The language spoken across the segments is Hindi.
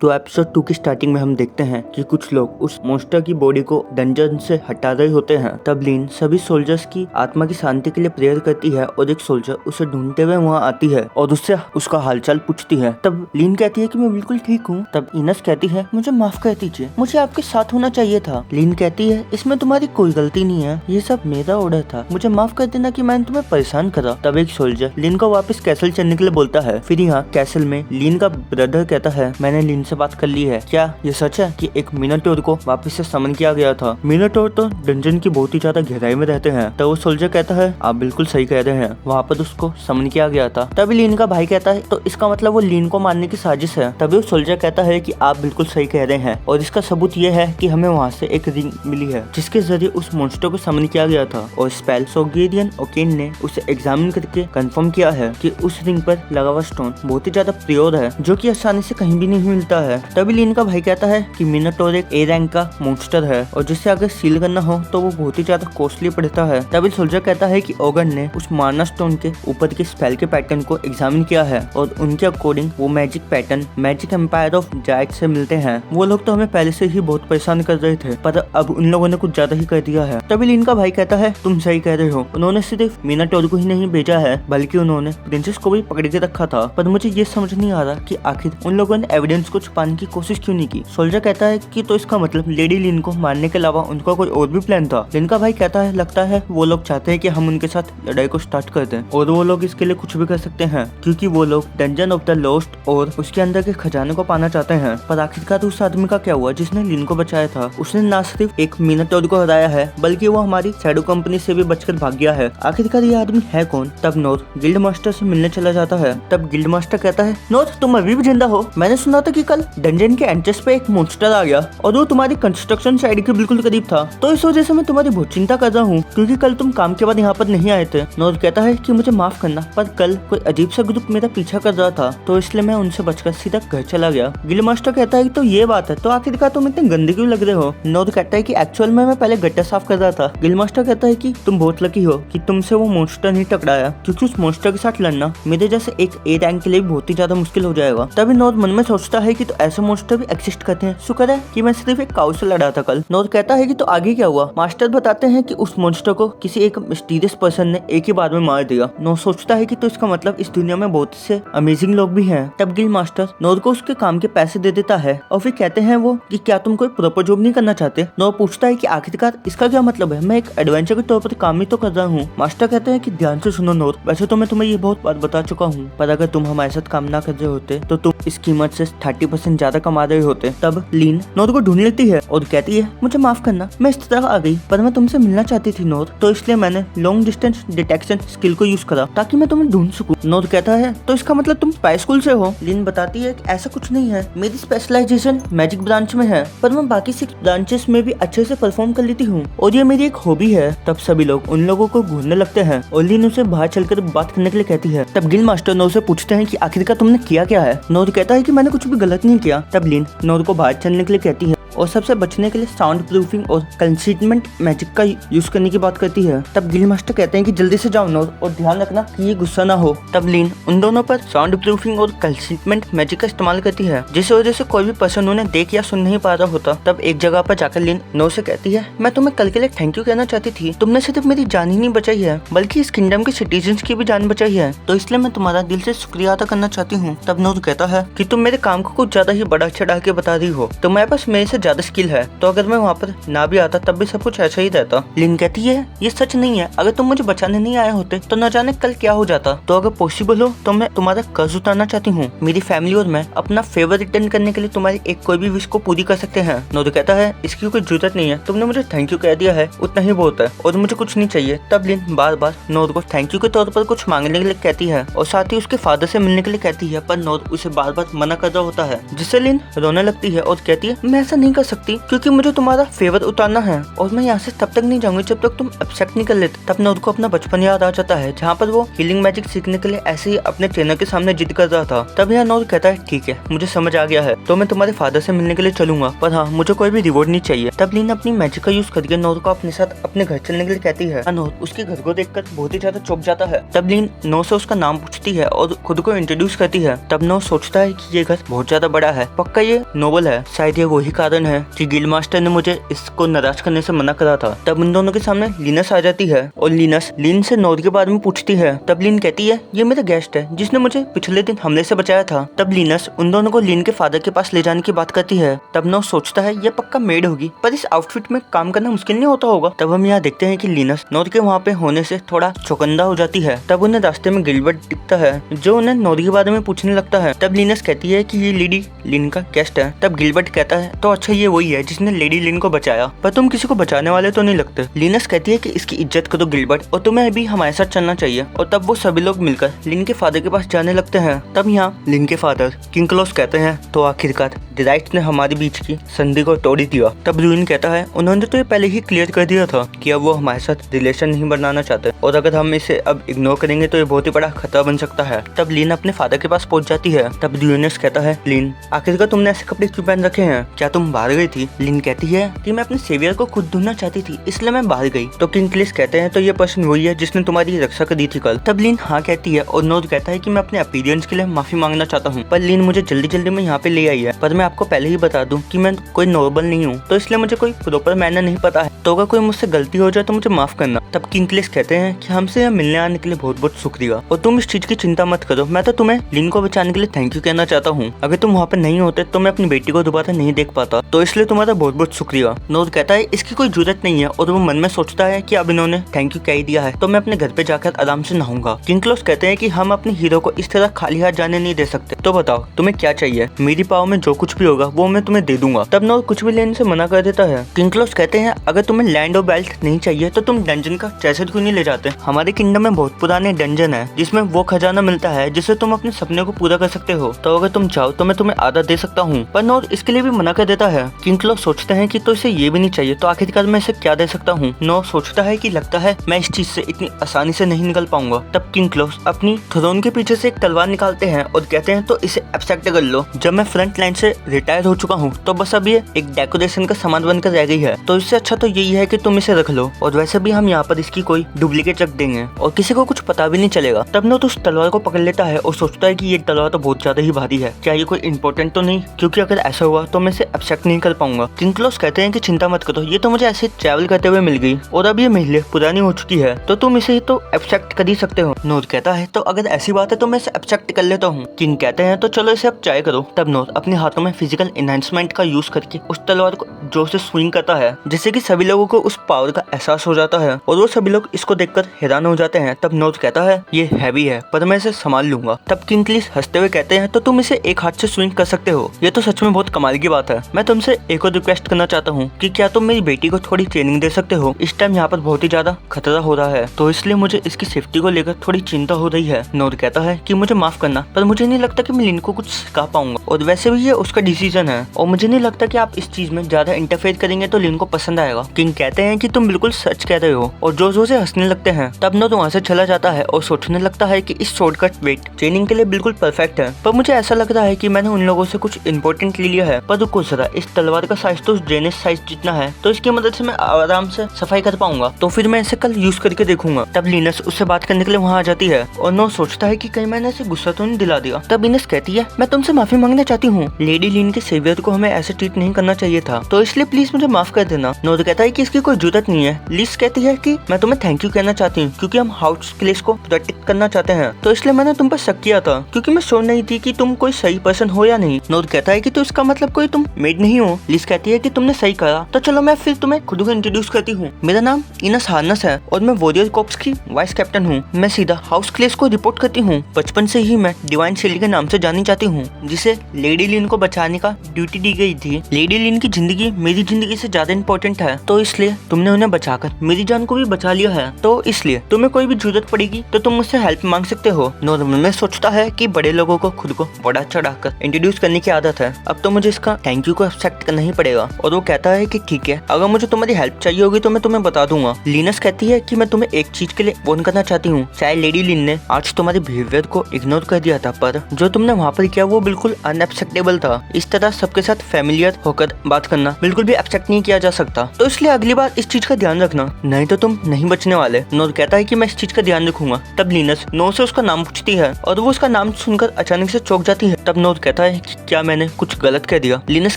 तो एपिसोड 2 की स्टार्टिंग में हम देखते हैं कि कुछ लोग उस मॉन्स्टर की बॉडी को डंजन से हटा रहे होते हैं। तब लीन सभी सोल्जर्स की आत्मा की शांति के लिए प्रेयर करती है और एक सोल्जर उसे ढूंढते हुए वहाँ आती है और उससे उसका हालचाल पूछती है। तब लीन कहती है कि मैं बिल्कुल ठीक हूँ। तब इनस कहती है मुझे माफ कर दीजिए, मुझे आपके साथ होना चाहिए था। लीन कहती है इसमें तुम्हारी कोई गलती नहीं है, ये सब मेरा ऑर्डर था, मुझे माफ कर देना कि मैंने तुम्हें परेशान करा। तब एक सोल्जर लीन को वापस कैसल चलने के लिए बोलता है। फिर यहाँ कैसल में लीन का ब्रदर कहता है मैंने लीन से बात कर ली है, क्या ये सच है कि एक मिनोटॉर को वापस से समन किया गया था? मिनोटॉर तो डंजन की बहुत ही ज्यादा गहराई में रहते हैं। तो वो सोल्जर कहता है आप बिल्कुल सही कह रहे हैं, वहाँ पर उसको समन किया गया था। तभी लीन का भाई कहता है तो इसका मतलब वो लीन को मारने की साजिश है। तभी वो सोल्जर कहता है कि आप बिल्कुल सही कह रहे हैं और इसका सबूत ये है कि हमें वहाँ से एक रिंग मिली है जिसके जरिए उस मॉन्स्टर को समन किया गया था और स्पेल सोगेरियन ओकेन ने उसे एग्जामिन करके कंफर्म किया है कि उस रिंग पर लगा हुआ स्टोन बहुत ही ज्यादा प्योर है जो कि आसानी से कहीं भी नहीं मिलता है। तभी लीन का भाई कहता है कि मिनोटॉर एक ए रैंक का मॉन्स्टर है और जिसे अगर सील करना हो तो वो बहुत ही ज्यादा कॉस्टली पड़ता है। तभी सोल्जर कहता है कि ओगन ने उस मारना स्टोन के ऊपर के स्पेल के पैटर्न को एग्जामिन किया है और उनके अकॉर्डिंग वो magic pattern magic empire of जायट से मिलते हैं। वो लोग तो हमें पहले से ही बहुत परेशान कर रहे थे पर अब उन लोगों ने कुछ ज्यादा ही कर दिया है। तभी लीन का भाई कहता है तुम सही कह रहे हो, उन्होंने सिर्फ मिनोटॉर को ही नहीं भेजा है बल्कि उन्होंने प्रिंसेस को भी पकड़ के रखा था। पर मुझे ये समझ नहीं आ रहा कि आखिर उन लोगों ने एविडेंस को छुपाने की कोशिश क्यों नहीं की। सोल्जर कहता है कि तो इसका मतलब लेडी लिन को मारने के अलावा उनका कोई और भी प्लान था। लिन का भाई कहता है लगता है वो लोग चाहते हैं कि हम उनके साथ लड़ाई को स्टार्ट कर दें और वो लोग इसके लिए कुछ भी कर सकते हैं क्योंकि वो लोग डंजन ऑफ द लॉस्ट और उसके अंदर के खजाने को पाना चाहते हैं। पर आखिरकार उस आदमी का क्या हुआ जिसने लिन को बचाया था? उसने न सिर्फ एक मिनोटॉर को हराया है बल्कि वो हमारी शैडो कंपनी से भी बचकर भाग गया है। आखिरकार ये आदमी है कौन? तब नोर गिल्ड मास्टर से मिलने चला जाता है। तब गिल्ड मास्टर कहता है नोर तुम अभी भी जिंदा हो? मैंने सुना था कि कल डंजन के एंट्रेंस पे एक मॉन्स्टर आ गया और वो तुम्हारी कंस्ट्रक्शन साइड के बिल्कुल करीब था, तो इस वजह से मैं तुम्हारी बहुत चिंता कर रहा हूँ क्योंकि कल तुम काम के बाद यहाँ पर नहीं आए थे। नोर कहता है कि मुझे माफ करना पर कल कोई अजीब सा ग्रुप मेरा पीछा कर रहा था तो इसलिए मैं उनसे बचकर सीधा घर चला गया। गिल्ड मास्टर कहता है तो ये बात है, तो आखिरकार तुम इतने गंदे क्यों लग रहे हो? नोर कहता है कि एक्चुअल में मैं पहले गड्ढा साफ कर रहा था। गिल्ड मास्टर कहता है कि तुम बहुत लकी हो कि तुमसे वो मॉन्स्टर नहीं टकराया क्योंकि उस मॉन्स्टर के साथ लड़ना मेरे जैसे एक ए रैंक के लिए बहुत ही ज्यादा मुश्किल हो जाएगा। तभी नोर मन में सोचता है कि तो ऐसे मॉन्स्टर भी एक्सिस्ट करते हैं, शुक्र है कि मैं सिर्फ एक काऊ से लड़ा था कल। नोर कहता है कि तो आगे क्या हुआ? मास्टर बताते हैं कि उस मॉन्स्टर को किसी एक मिस्टीरियस पर्सन ने एक ही बार में मार दिया। नोर सोचता है कि तो इसका मतलब इस दुनिया में बहुत से अमेजिंग लोग भी हैं। तब गिल्ड मास्टर नोर को उसके काम के पैसे दे देता है और फिर कहते हैं वो कि क्या तुम कोई प्रॉपर जॉब नहीं करना चाहते? नोर पूछता है कि आखिरकार इसका क्या मतलब है, मैं एक एडवेंचर के तौर पर काम ही तो कर रहा हूँ। मास्टर कहते हैं कि ध्यान से सुनो नोर, वैसे तो मैं तुम्हें ये बहुत बार बता चुका हूँ पर अगर तुम हमारे साथ काम ना कर रहे होते तो तुम इस कीमत से 30% ज्यादा कमा रहे होते। तब लीन नोर को ढूंढ लेती है और कहती है मुझे माफ करना, मैं इस तरह आ गई पर मैं तुमसे मिलना चाहती थी नोर, तो इसलिए मैंने लॉन्ग डिस्टेंस डिटेक्शन स्किल को यूज करा ताकि मैं तुम्हें ढूंढ सकूं। नोर कहता है तो इसका मतलब तुम स्पाई स्कूल से हो? लीन बताती है कि ऐसा कुछ नहीं है, मेरी स्पेशलाइजेशन मैजिक ब्रांच में है पर मैं बाकी 6 ब्रांचेस में भी अच्छे से परफॉर्म कर लेती हूँ और ये मेरी एक हॉबी है। तब सभी लोग उन लोगों को घूरने लगते हैं और लीन उसे बाहर चलकर बात करने के लिए कहती है। तब गिल्ड मास्टर नोर से पूछते हैं कि आखिरकार तुमने किया क्या है? नोर कहता है कि मैंने कुछ भी गलत नहीं किया। तब लीन नोर को बाहर चलने के लिए कहती है और सबसे बचने के लिए साउंड प्रूफिंग और कंसीलमेंट मैजिक का यूज करने की बात करती है। तब गिल्ड मास्टर कहते हैं कि जल्दी से जाओ नोर और ध्यान रखना कि ये गुस्सा ना हो। तब लीन उन दोनों पर साउंड प्रूफिंग और कंसीलमेंट मैजिक का इस्तेमाल करती है जिस वजह से कोई भी पर्सन उन्हें देख या सुन नहीं पा रहा होता। तब एक जगह पर जाकर लीन नोर से कहती है मैं तुम्हें कल के लिए थैंक यू कहना चाहती थी, तुमने सिर्फ मेरी जान ही नहीं बचाई है बल्कि इस किंगडम के सिटीजन्स की भी जान बचाई है, तो इसलिए मैं तुम्हारा दिल से शुक्रिया अदा करना चाहती हूँ। तब नोर कहता है कि तुम मेरे काम को कुछ ज्यादा ही बड़ा चढ़ा के बता रही हो, तुम्हारे पास मेरे से ज्यादा स्किल है, तो अगर मैं वहाँ पर ना भी आता तब भी सब कुछ ऐसा ही रहता। लिन कहती है ये सच नहीं है, अगर तुम मुझे बचाने नहीं आए होते तो न जाने कल क्या हो जाता, तो अगर पॉसिबल हो तो मैं तुम्हारा कर्ज उतारना चाहती हूँ। मेरी फैमिली और मैं अपना फेवर रिटर्न करने के लिए तुम्हारी एक कोई भी विश को पूरी कर सकते हैं। नोर कहता है इसकी कोई जरूरत नहीं है, तुमने मुझे थैंक यू कह दिया है उतना ही बहुत है और मुझे कुछ नहीं चाहिए। तब लिन बार बार नोर को थैंक यू के तौर पर कुछ मांगने के लिए कहती है और साथ ही उसके फादर से मिलने के लिए कहती है पर नोर उसे बार बार मना कर रहा होता है जिससे लिन रोने लगती है और कहती है मैं ऐसा नहीं कर सकती क्योंकि मुझे तुम्हारा फेवर उतारना है और मैं यहाँ से तब तक नहीं जाऊंगी जब तक तुम एक्सेप्ट नहीं कर लेते। तब नोर को अपना बचपन याद आ जाता है जहाँ पर वो हीलिंग मैजिक सीखने के लिए ऐसे ही अपने ट्रेनर के सामने जिद कर रहा था। तब यह नोर कहता है ठीक है मुझे समझ आ गया है, तो मैं तुम्हारे फादर से मिलने के लिए चलूंगा, पर हाँ मुझे कोई भी रिवॉर्ड नहीं चाहिए। तब लीन अपनी मैजिक का यूज करके नोर को अपने साथ अपने घर चलने के लिए कहती है। नोर उसके घर को देखकर बहुत ही ज्यादा चौंक जाता है। तब लीन नोर से उसका नाम पूछती है और खुद को इंट्रोड्यूस करती है। तब नोर सोचता है कि ये घर बहुत ज्यादा बड़ा है, पक्का ये नोबल है, शायद ये वही कारण है कि गिल्ड मास्टर ने मुझे इसको नाराज करने से मना करा था। तब उन दोनों के सामने लिनस आ जाती है और लिनस लीन से नोर के बारे में पूछती है। तब लीन कहती है ये मेरा गेस्ट है जिसने मुझे पिछले दिन हमले से बचाया था। तब लिनस उन दोनों को लीन के फादर के पास ले जाने की बात करती है। तब नोर सोचता है ये पक्का मेड होगी, पर इस आउटफिट में काम करना मुश्किल नहीं होता होगा। तब हम यहाँ देखते हैं कि लिनस नोर के वहाँ पे होने से थोड़ा चौकंदा हो जाती है। तब उन्हें रास्ते में गिलबर्ट दिखता है जो उन्हें नोर के बारे में पूछने लगता है। तब लिनस कहती है कि ये लेडी लिन का गेस्ट है। तब गिलबर्ट कहता है तो अच्छा ये वही है जिसने लेडी लिन को बचाया, पर तुम किसी को बचाने वाले तो नहीं लगते। लिनस कहती है कि इसकी इज्जत करो गिलबर्ट, और तुम्हें भी हमारे साथ चलना चाहिए। और तब वो सभी लोग मिलकर लिन के फादर के पास जाने लगते हैं। तब यहाँ लिन के फादर किंग क्लॉस कहते हैं तो आखिरकार डिराइट ने हमारे बीच की संधि को तोड़ दिया। तब ल्यूइन कहता है उन्होंने तो ये पहले ही क्लियर कर दिया था कि अब वो हमारे साथ रिलेशन नहीं बनाना चाहते, और अगर हम इसे अब इग्नोर करेंगे तो ये बहुत ही बड़ा खतरा बन सकता है। तब लीन अपने फादर के पास पहुंच जाती है। तब ल्यूइनस कहता है लीन आखिरकार तुमने ऐसे कपड़े क्यों पहन रखे हैं, क्या तुम बाहर गई थी? लीन कहती है कि मैं अपने सेवियर को खुद ढूंढना चाहती थी इसलिए मैं बाहर गई। तो किंग क्लिस कहते हैं तो ये पर्सन वही है जिसने तुम्हारी रक्षा कर दी थी कल। तब लीन हाँ कहती है और नोर कहता है कि मैं अपने अपीयरेंस के लिए माफी मांगना चाहता हूँ, पर लीन मुझे जल्दी जल्दी में यहाँ पे ले आई है, पर मैं आपको पहले ही बता दूं कि मैं कोई नॉर्मल नहीं हूँ, तो इसलिए मुझे कोई प्रॉपर मैनर नहीं पता है, तो अगर कोई मुझसे गलती हो जाए तो मुझे माफ करना। तब किंग क्लिस कहते हैं कि हमसे यहाँ मिलने आने के लिए बहुत बहुत शुक्रिया, और तुम इस चीज की चिंता मत करो, मैं तो तुम्हें लीन को बचाने के लिए थैंक यू कहना चाहता हूँ। अगर तुम वहाँ पे नहीं होते तो मैं अपनी बेटी को दोबारा नहीं देख पाता, तो इसलिए तुम्हारा बहुत बहुत शुक्रिया। नोर कहता है इसकी कोई जरूरत नहीं है, और वो मन में सोचता है कि अब इन्होंने थैंक यू कह ही दिया है तो मैं अपने घर पे जाकर आराम से नहाऊंगा। किंग क्लॉस कहते हैं कि हम अपने हीरो को इस तरह खाली हाथ जाने नहीं दे सकते, तो बताओ तुम्हें क्या चाहिए, मेरी पावर में जो कुछ भी होगा वो मैं तुम्हें दे दूंगा। तब नोर कुछ भी लेने से मना कर देता है। किंग क्लॉस कहते हैं अगर तुम्हें लैंड और बेल्ट नहीं चाहिए तो तुम डंजन का ट्रेजर क्यों नहीं ले जाते, हमारे किंगडम में बहुत पुराने डंजन है जिसमें वो खजाना मिलता है जिससे तुम अपने सपने को पूरा कर सकते हो, तो अगर तुम चाहो तो मैं तुम्हें आधा दे सकता हूँ। पर नोर इसके लिए भी मना कर देता है। किंग क्लॉस सोचते हैं कि तो इसे ये भी नहीं चाहिए, तो आखिरकार मैं इसे क्या दे सकता हूँ। नोर सोचता है कि लगता है मैं इस चीज से इतनी आसानी से नहीं निकल पाऊंगा। तब किंग क्लॉस अपनी थ्रोन के पीछे से एक तलवार निकालते हैं और कहते हैं तो इसे एब्स्ट्रैक्ट कर लो, जब मैं फ्रंट लाइन से रिटायर हो चुका हूँ तो बस अब ये एक डेकोरेशन का सामान बनकर रह गई है, तो इससे अच्छा तो यही है कि तुम इसे रख लो, और वैसे भी हम यहाँ पर इसकी कोई डुप्लीकेट रख देंगे और किसी को कुछ पता भी नहीं चलेगा। तब नोर उस तलवार को पकड़ लेता है और सोचता है कि ये तलवार तो बहुत ज्यादा ही भारी है, क्या ये कोई इंपॉर्टेंट तो नहीं, क्योंकि अगर ऐसा हुआ तो मैं इसे एब्स्ट्रैक्ट नहीं कर पाऊंगा। किंग क्लॉस कहते हैं कि चिंता मत करो, ये तो मुझे ऐसे ट्रैवल करते हुए मिल गई और अब ये महल पुरानी हो चुकी है, तो तुम इसे तो एब्स्ट्रैक्ट कर ही सकते हो। नोर कहता है तो अगर ऐसी बात है तो मैं इसे एब्स्ट्रैक्ट कर लेता हूँ। किंग कहते हैं तो चलो इसे अब ट्राई करो। तब नोर अपने हाथों में फिजिकल एनहांसमेंट का यूज करके उस तलवार को जोर से स्विंग करता है, जिससे कि सभी लोगों को उस पावर का एहसास हो जाता है और वो सभी लोग इसको देखकर हैरान हो जाते हैं। तब नोर कहता है ये हैवी है पर मैं इसे संभाल लूंगा। तब किंग क्लिस हंसते हुए कहते हैं तो तुम इसे एक हाथ से स्विंग कर सकते हो, ये तो सच में बहुत कमाल की बात है। मैं तुमसे एक और रिक्वेस्ट करना चाहता हूँ कि क्या तुम मेरी बेटी को थोड़ी ट्रेनिंग दे सकते हो, इस टाइम यहाँ पर बहुत ही ज्यादा खतरा हो रहा है, तो इसलिए मुझे इसकी सेफ्टी को लेकर थोड़ी चिंता हो रही है। नोर कहता है कि मुझे माफ करना, पर मुझे नहीं लगता कि मैं लिन को कुछ सिखा पाऊंगा, और वैसे भी ये उसका डिसीजन है, और मुझे नहीं लगता कि आप इस चीज में ज्यादा इंटरफेयर करेंगे तो लिन को पसंद आएगा। किंग कहते हैं कि तुम बिल्कुल सच कह रहे हो, और जोर जोर से हंसने लगते हैं। तब नोर वहाँ से चला जाता है और सोचने लगता है कि इस शॉर्टकट वेट ट्रेनिंग के लिए बिल्कुल परफेक्ट है, पर मुझे ऐसा लग रहा है कि मैंने उन लोगों से कुछ इंपॉर्टेंट ले लिया है। पर रुको जरा, इस तलवार का साइज तो ड्रेनेज साइज जितना है, तो इसकी मदद से मैं आराम से सफाई कर पाऊंगा, तो फिर मैं इसे कल यूज करके देखूंगा। तब लिनस उससे बात करने के लिए वहाँ आ जाती है और नोर सोचता है कि कहीं मैंने इसे गुस्सा तो नहीं दिला दिया। तब लिनस कहती है मैं तुमसे माफी मांगना चाहती हूँ, लेडी लिन के सेवियर को हमें ऐसे ट्रीट नहीं करना चाहिए था, तो इसलिए प्लीज मुझे माफ कर देना। नोर कहता है कि इसकी कोई जरूरत नहीं है। लिस कहती है कि मैं तुम्हें थैंक यू कहना चाहती हूँ क्योंकि हम हाउस क्लेस को प्रोटेक्ट करना चाहते हैं, तो इसलिए मैंने तुम पर शक किया था क्योंकि मैं श्योर नहीं थी कि तुम कोई सही पर्सन हो या नहीं। नोर कहता है कि तो इसका मतलब कोई तुम मेड नहीं हो। लिस कहती है कि तुमने सही कहा, तो चलो मैं फिर तुम्हें खुद को इंट्रोड्यूस करती हूँ। मेरा नाम इनस हार्नस है और मैं वॉरियर कॉर्प्स की वाइस कैप्टन हूँ। मैं सीधा हाउस क्लेस को रिपोर्ट करती हूँ। बचपन से ही मैं डिवाइन शील्ड के नाम से जानी जाती हूँ, जिसे लेडी लिन को बचाने का ड्यूटी दी गई थी। लेडी लिन की जिंदगी मेरी जिंदगी से ज्यादा इंपॉर्टेंट है, तो तो इसलिए तुमने उन्हें बचाकर मेरी जान को भी बचा लिया है, तो इसलिए तुम्हें कोई भी जरूरत पड़ेगी तो तुम मुझसे हेल्प मांग सकते हो। नोर मन में सोचता है कि बड़े लोगों को खुद को बड़ा चढ़ाकर इंट्रोड्यूस करने की आदत है, अब तो मुझे इसका थैंक यू को एक्सेप्ट करना ही पड़ेगा। और वो कहता है कि ठीक है, अगर मुझे तुम्हारी हेल्प चाहिए होगी तो मैं तुम्हें बता दूंगा। लिनस कहती है कि मैं तुम्हें एक चीज के लिए फोन करना चाहती हूँ। शायद लेडी लिन ने आज तुम्हारे बिहेवियर को इग्नोर कर दिया था, पर जो तुमने वहाँ पर किया वो बिल्कुल अनएक्सेप्टेबल था। इस तरह सबके साथ फैमिलियर होकर बात करना बिल्कुल भी एक्सेप्ट नहीं किया जा सकता, तो इसलिए अगली बार इस चीज का ध्यान रखना, नहीं तो तुम नहीं बचने वाले। नोर कहता है कि मैं इस चीज का ध्यान रखूंगा। तब लिनस नोर से उसका नाम पूछती है और वो उसका नाम सुनकर अचानक से चौंक जाती है। तब नोर कहता है कि क्या मैंने कुछ गलत कह दिया? लिनस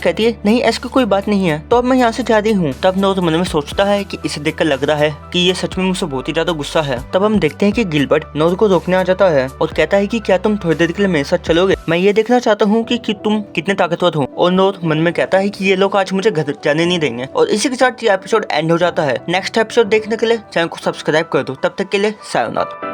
कहती है नहीं, ऐसी कोई बात नहीं है, तो अब मैं यहाँ से जा रही हूँ। तब नोर मन में सोचता है कि इसे देखकर लग रहा है कि ये सच में मुझसे बहुत ही ज्यादा गुस्सा है। तब हम देखते हैं कि गिलबर्ट नोर को रोकने आ जाता है और कहता है कि क्या तुम थोड़ी देर के लिए मेरे साथ चलोगे? मैं ये देखना चाहता हूँ कि तुम कितने ताकतवर हो। और नोर मन में कहता है कि ये लोग आज मुझे घर जाने नहीं देंगे। और इसी के साथ ये एपिसोड एंड हो जाता है। नेक्स्ट एपिसोड देखने के लिए चैनल को सब्सक्राइब कर दो। तब तक के लिए सायोनारा।